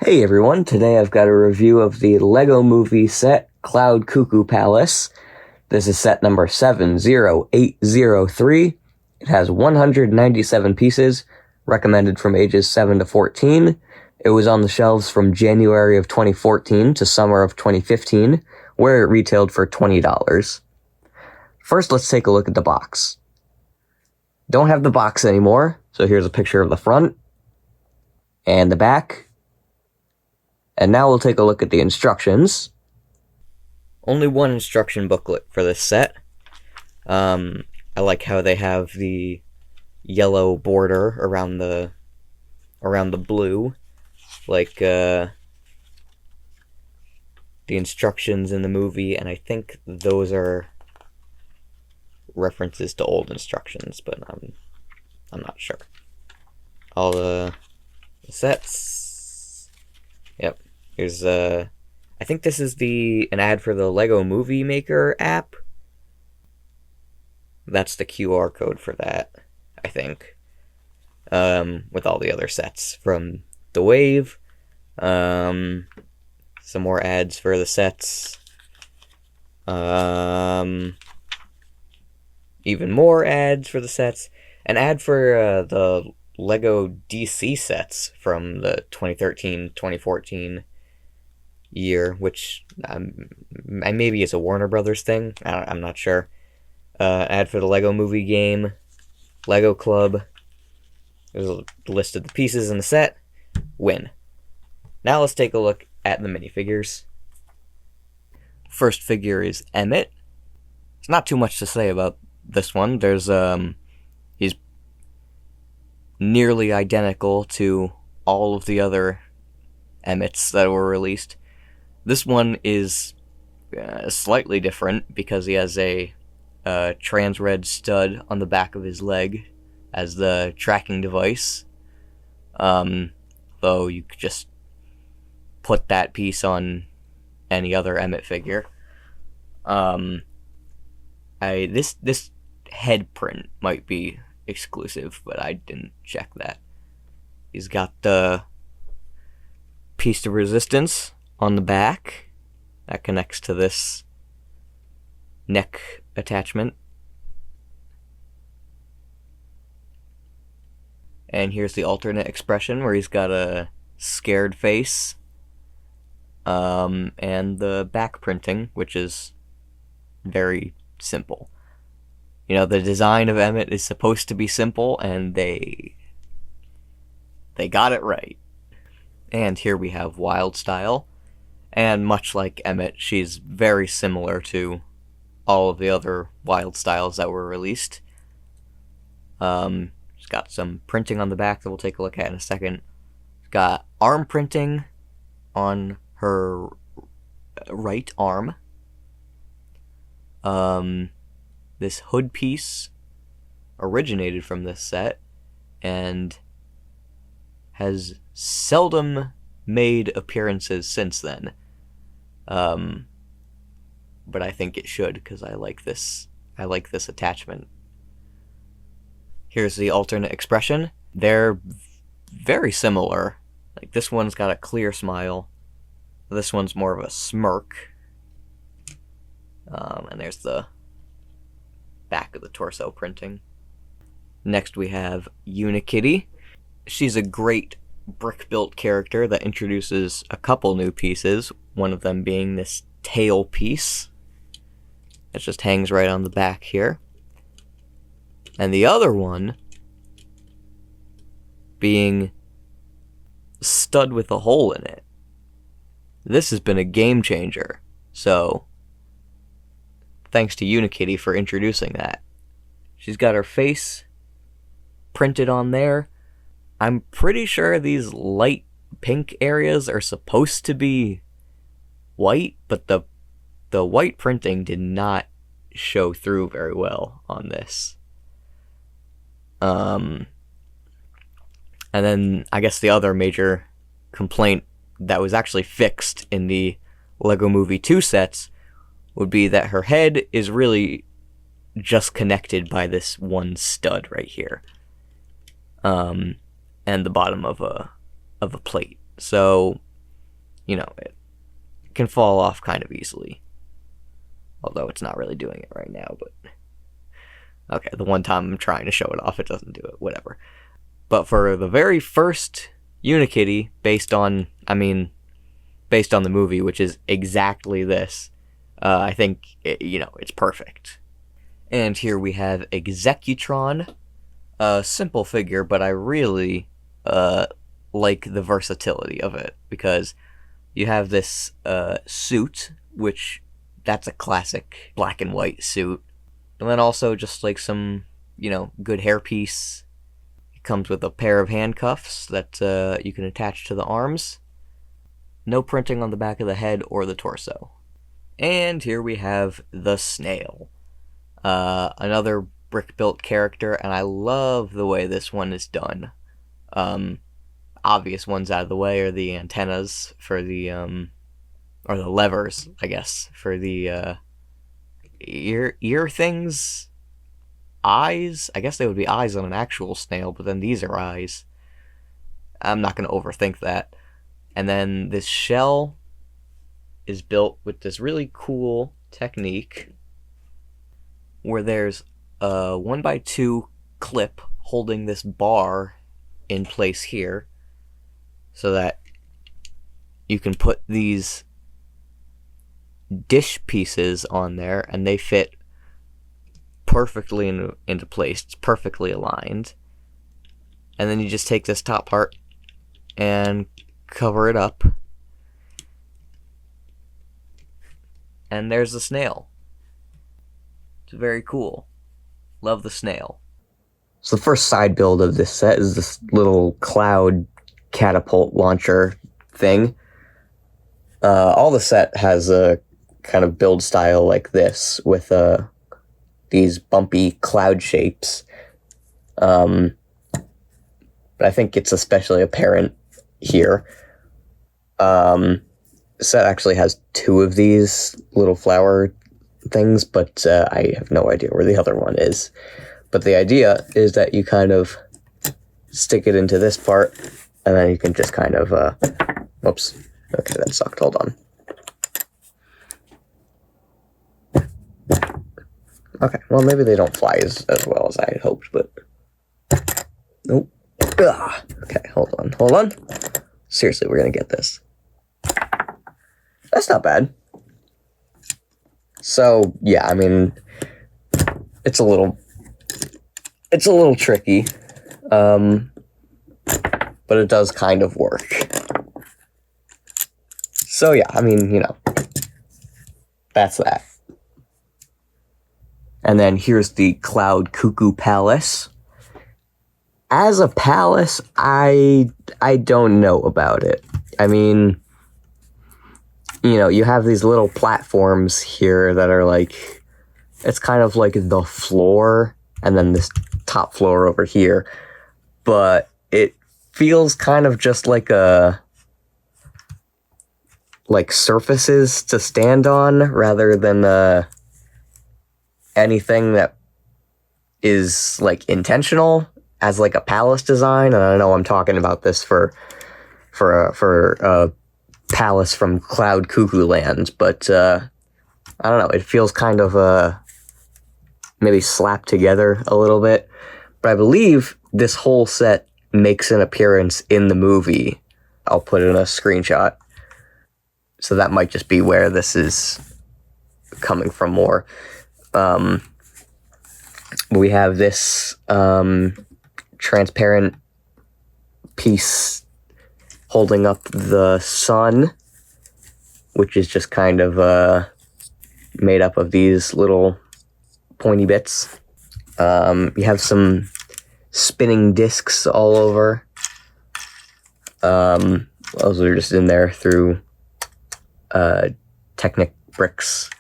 Hey everyone, today I've got a review of the Lego Movie set Cloud Cuckoo Palace. This is set number 70803. It has 197 pieces, recommended from ages 7 to 14. It was on the shelves from January of 2014 to summer of 2015, where it retailed for $20. First, let's take a look at the box. Don't have the box anymore, so here's a picture of the front and the back. And now we'll take a look at the instructions. Only one instruction booklet for this set. I like how they have the yellow border around the blue, like the instructions in the movie, and I think those are references to old instructions, but I'm not sure. All the sets. Yep. Here's I think this is an ad for the Lego Movie Maker app. That's the QR code for that, I think. With all the other sets from the Wave. Some more ads for the sets. Even more ads for the sets. An ad for the Lego DC sets from the 2013-2014 year, which maybe it's a Warner Brothers thing. I'm not sure. Ad for the Lego Movie game, Lego Club. There's a list of the pieces in the set. Win. Now let's take a look at the minifigures. First figure is Emmett. There's not too much to say about this one. There's he's nearly identical to all of the other Emmets that were released. This one is slightly different because he has a trans red stud on the back of his leg as the tracking device. Though you could just put that piece on any other Emmet figure. This head print might be exclusive, but I didn't check that. He's got the piece of resistance on the back that connects to this neck attachment. And here's the alternate expression where he's got a scared face. And the back printing, which is very simple. You know, the design of Emmet is supposed to be simple, and they got it right. And here we have Wild Style. And much like Emmet, she's very similar to all of the other Wild Styles that were released. She's got some printing on the back that we'll take a look at in a second. She's got arm printing on her right arm. This hood piece originated from this set and has seldom made appearances since then. But I think it should, because I like this attachment. Here's the alternate expression. They're very similar. Like, this one's got a clear smile. This one's more of a smirk. And there's the back of the torso printing. Next we have Unikitty. She's a great brick-built character that introduces a couple new pieces, one of them being this tail piece. It just hangs right on the back here. And the other one being a stud with a hole in it. This has been a game changer, so thanks to Unikitty for introducing that. She's got her face printed on there. I'm pretty sure these light pink areas are supposed to be white, but the white printing did not show through very well on this. And then I guess the other major complaint that was actually fixed in the Lego Movie 2 sets would be that her head is really just connected by this one stud right here. And the bottom of a plate. So it can fall off kind of easily. Although it's not really doing it right now, but... Okay, the one time I'm trying to show it off, it doesn't do it. Whatever. But for the very first Unikitty, based on the movie, which is exactly this, I think, it's perfect. And here we have Executron. A simple figure, but I really like the versatility of it, because you have this suit, which that's a classic black and white suit. And then also just like some, good hairpiece. It comes with a pair of handcuffs that you can attach to the arms. No printing on the back of the head or the torso. And here we have the snail. Another brick-built character, and I love the way this one is done. Obvious ones out of the way are the antennas for the, or the levers, I guess, for the, ear things? Eyes? I guess they would be eyes on an actual snail, but then these are eyes. I'm not going to overthink that. And then this shell is built with this really cool technique where there's a 1x2 clip holding this bar in place here so that you can put these dish pieces on there and they fit perfectly into place. It's perfectly aligned. And then you just take this top part and cover it up. And there's the snail. It's very cool. Love the snail. So the first side build of this set is this little cloud catapult launcher thing. All the set has a kind of build style like this with these bumpy cloud shapes. But I think it's especially apparent here. The set actually has two of these little flower things, but I have no idea where the other one is. But the idea is that you kind of stick it into this part, and then you can just kind of, whoops, okay, that sucked, hold on. Okay, well, maybe they don't fly as well as I had hoped, but, nope. Ugh. Okay, hold on. Seriously, we're gonna get this. That's not bad. So, yeah, I mean, it's a little tricky, but it does kind of work. So, yeah, I mean, that's that. And then here's the Cloud Cuckoo Palace. As a palace, I don't know about it. I mean, you have these little platforms here that are like, it's kind of like the floor, and then this top floor over here. But it feels kind of just like surfaces to stand on, rather than anything that is like intentional as like a palace design. And I know I'm talking about this for a palace from Cloud Cuckoo Land, but I don't know, it feels kind of maybe slapped together a little bit. But I believe this whole set makes an appearance in the movie. I'll put in a screenshot. So that might just be where this is coming from more. We have this transparent piece holding up the sun, which is just kind of made up of these little pointy bits. You have some spinning discs all over. Those are just in there through Technic bricks.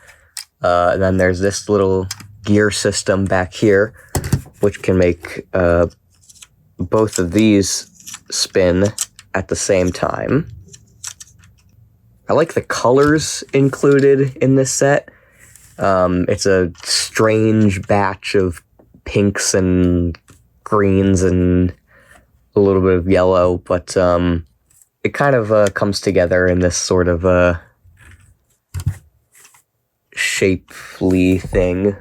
And then there's this little gear system back here, which can make both of these spin at the same time. I like the colors included in this set. It's a strange batch of pinks and greens and a little bit of yellow, but it kind of comes together in this sort of shapely thing.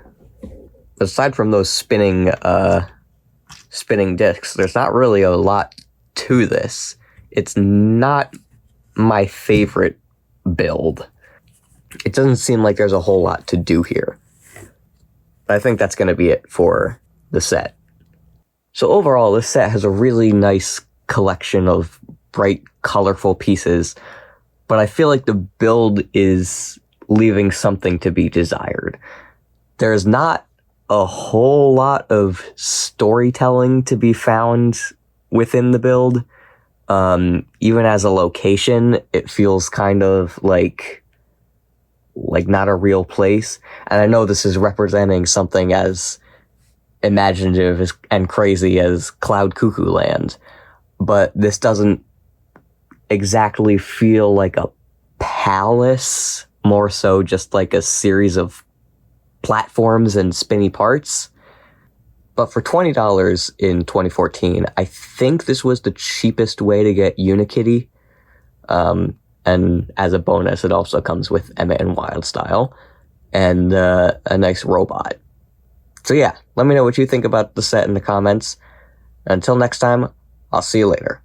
Aside from those spinning discs, there's not really a lot to this. It's not my favorite build. It doesn't seem like there's a whole lot to do here. But I think that's going to be it for the set. So overall, this set has a really nice collection of bright, colorful pieces, but I feel like the build is leaving something to be desired. There's not a whole lot of storytelling to be found within the build. Even as a location, it feels kind of like not a real place. And I know this is representing something as imaginative and crazy as Cloud Cuckoo Land, but this doesn't exactly feel like a palace, more so just like a series of platforms and spinny parts. But for $20 in 2014, I think this was the cheapest way to get Unikitty. And as a bonus, it also comes with Emmett and Wildstyle and a nice robot. So yeah, let me know what you think about the set in the comments. Until next time, I'll see you later.